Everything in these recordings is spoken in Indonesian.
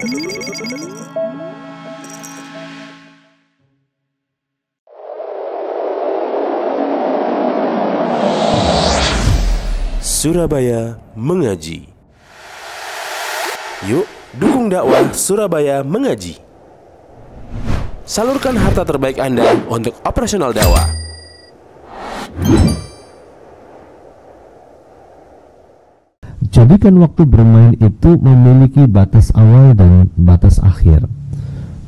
Surabaya Mengaji. Yuk, dukung dakwah Surabaya Mengaji. Salurkan harta terbaik Anda untuk operasional dakwah. Jadikan waktu bermain itu memiliki batas awal dan batas akhir.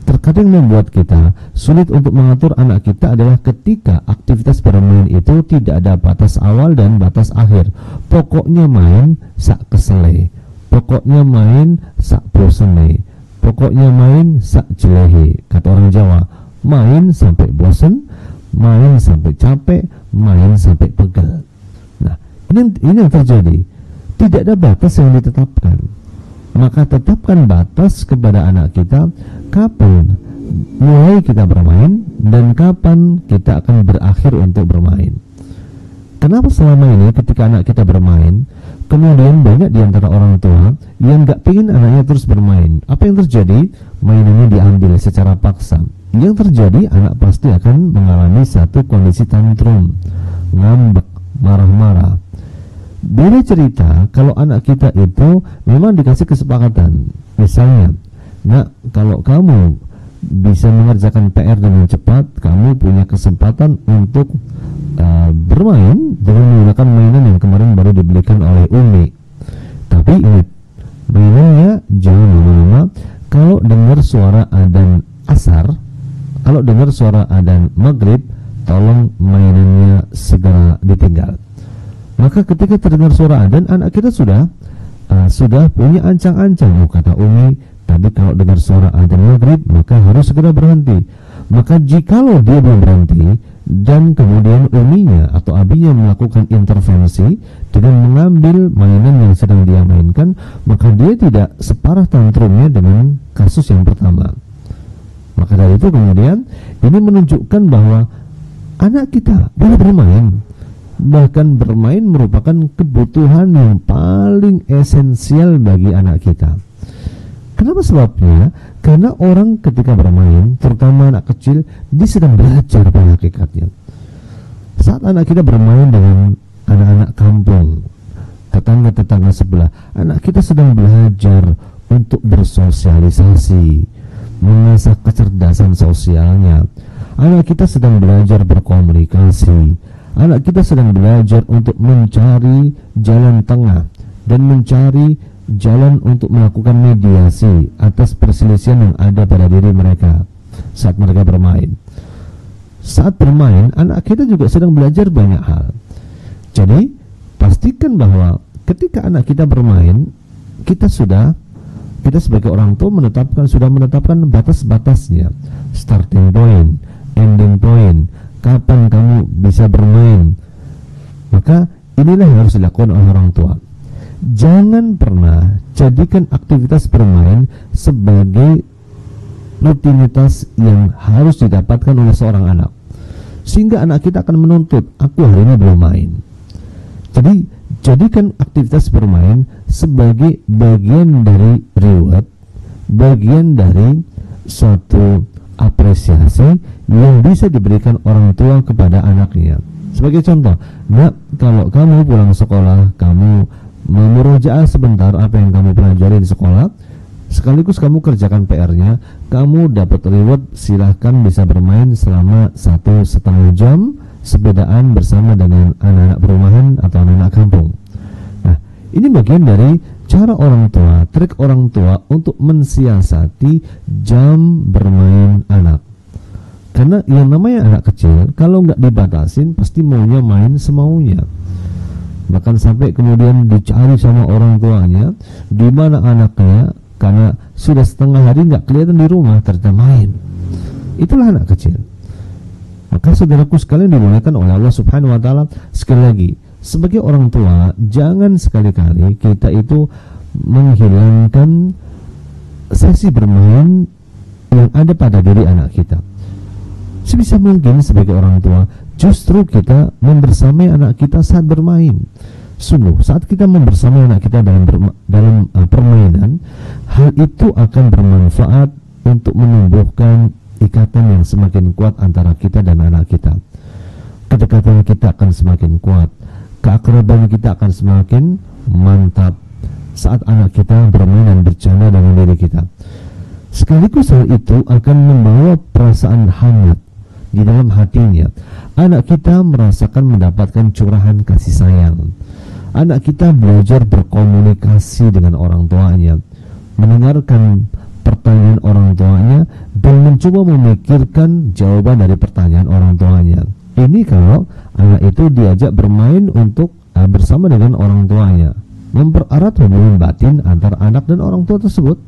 Terkadang membuat kita sulit untuk mengatur anak kita adalah ketika aktivitas bermain itu tidak ada batas awal dan batas akhir. Pokoknya main sak kesele, pokoknya main sak bosene, pokoknya main sak jelehe. Kata orang Jawa, main sampai bosen, main sampai capek, main sampai pegel. Nah, ini yang terjadi. Tidak ada batas yang ditetapkan. Maka tetapkan batas kepada anak kita, kapan mulai kita bermain dan kapan kita akan berakhir untuk bermain. Kenapa selama ini ketika anak kita bermain, kemudian banyak di antara orang tua yang gak pengen anaknya terus bermain? Apa yang terjadi? Mainannya diambil secara paksa. Yang terjadi, anak pasti akan mengalami satu kondisi tantrum, ngambek, marah-marah. Beda cerita kalau anak kita itu memang dikasih kesepakatan. Misalnya, nak, kalau kamu bisa mengerjakan PR dengan cepat, kamu punya kesempatan untuk bermain dengan menggunakan mainan yang kemarin baru dibelikan oleh Umi. Tapi ingat, mainannya jangan lama-lama. Kalau dengar suara adzan asar, kalau dengar suara adzan maghrib, tolong mainannya segera ditinggal. Maka ketika terdengar suara adzan, anak kita sudah punya ancang-ancang. Kata Umi, tadi kalau dengar suara adzan maghrib maka harus segera berhenti. Maka jikalau dia belum berhenti dan kemudian uminya atau abinya melakukan intervensi dengan mengambil mainan yang sedang dia mainkan, maka dia tidak separah tantrumnya dengan kasus yang pertama. Maka dari itu kemudian ini menunjukkan bahwa anak kita boleh bermain. Bahkan bermain merupakan kebutuhan yang paling esensial bagi anak kita. Kenapa sebabnya? Karena orang ketika bermain, terutama anak kecil, dia sedang belajar pada hakikatnya. Saat anak kita bermain dengan anak-anak kampung, tetangga-tetangga sebelah, anak kita sedang belajar untuk bersosialisasi, mengasah kecerdasan sosialnya. Anak kita sedang belajar berkomunikasi. Anak kita sedang belajar untuk mencari jalan tengah dan mencari jalan untuk melakukan mediasi atas perselisihan yang ada pada diri mereka saat mereka bermain. Saat bermain, anak kita juga sedang belajar banyak hal. Jadi, pastikan bahwa ketika anak kita bermain, kita sebagai orang tua sudah menetapkan batas-batasnya, starting point, ending point, kapan kamu bisa bermain. Maka inilah yang harus dilakukan oleh orang tua. Jangan pernah jadikan aktivitas bermain sebagai rutinitas yang harus didapatkan oleh seorang anak, sehingga anak kita akan menuntut, aku hari ini belum main. Jadi jadikan aktivitas bermain sebagai bagian dari reward, bagian dari suatu apresiasi yang bisa diberikan orang tua kepada anaknya. Sebagai contoh, nak, kalau kamu pulang sekolah, kamu memurojaah sebentar apa yang kamu pelajari di sekolah, sekaligus kamu kerjakan PR-nya, kamu dapat reward, silahkan bisa bermain selama 1,5 jam sepedaan bersama dengan anak-anak perumahan atau anak-anak kampung. Nah, ini bagian dari cara orang tua, trik orang tua untuk mensiasati jam bermain anak. Karena yang namanya anak kecil, kalau nggak dibatasin pasti maunya main semaunya. Bahkan sampai kemudian dicari sama orang tuanya, di mana anaknya, karena sudah setengah hari nggak kelihatan di rumah, ternyata main. Itulah anak kecil. Maka saudaraku sekalian dimuliakan oleh Allah Subhanahu Wa Taala, sekali lagi, sebagai orang tua, jangan sekali-kali kita itu menghilangkan sesi bermain yang ada pada diri anak kita. Sebisa mungkin sebagai orang tua, justru kita membersamai anak kita saat bermain. Sungguh, saat kita membersamai anak kita dalam permainan, hal itu akan bermanfaat untuk menumbuhkan ikatan yang semakin kuat antara kita dan anak kita. Kedekatan kita akan semakin kuat, keakraban kita akan semakin mantap saat anak kita bermain dan bercanda dengan diri kita. Sekaligus hal itu akan membawa perasaan hangat di dalam hatinya. Anak kita merasakan mendapatkan curahan kasih sayang. Anak kita belajar berkomunikasi dengan orang tuanya, mendengarkan pertanyaan orang tuanya, dan mencoba memikirkan jawaban dari pertanyaan orang tuanya. Ini kalau anak itu diajak bermain untuk bersama dengan orang tuanya, mempererat hubungan batin antara anak dan orang tua tersebut.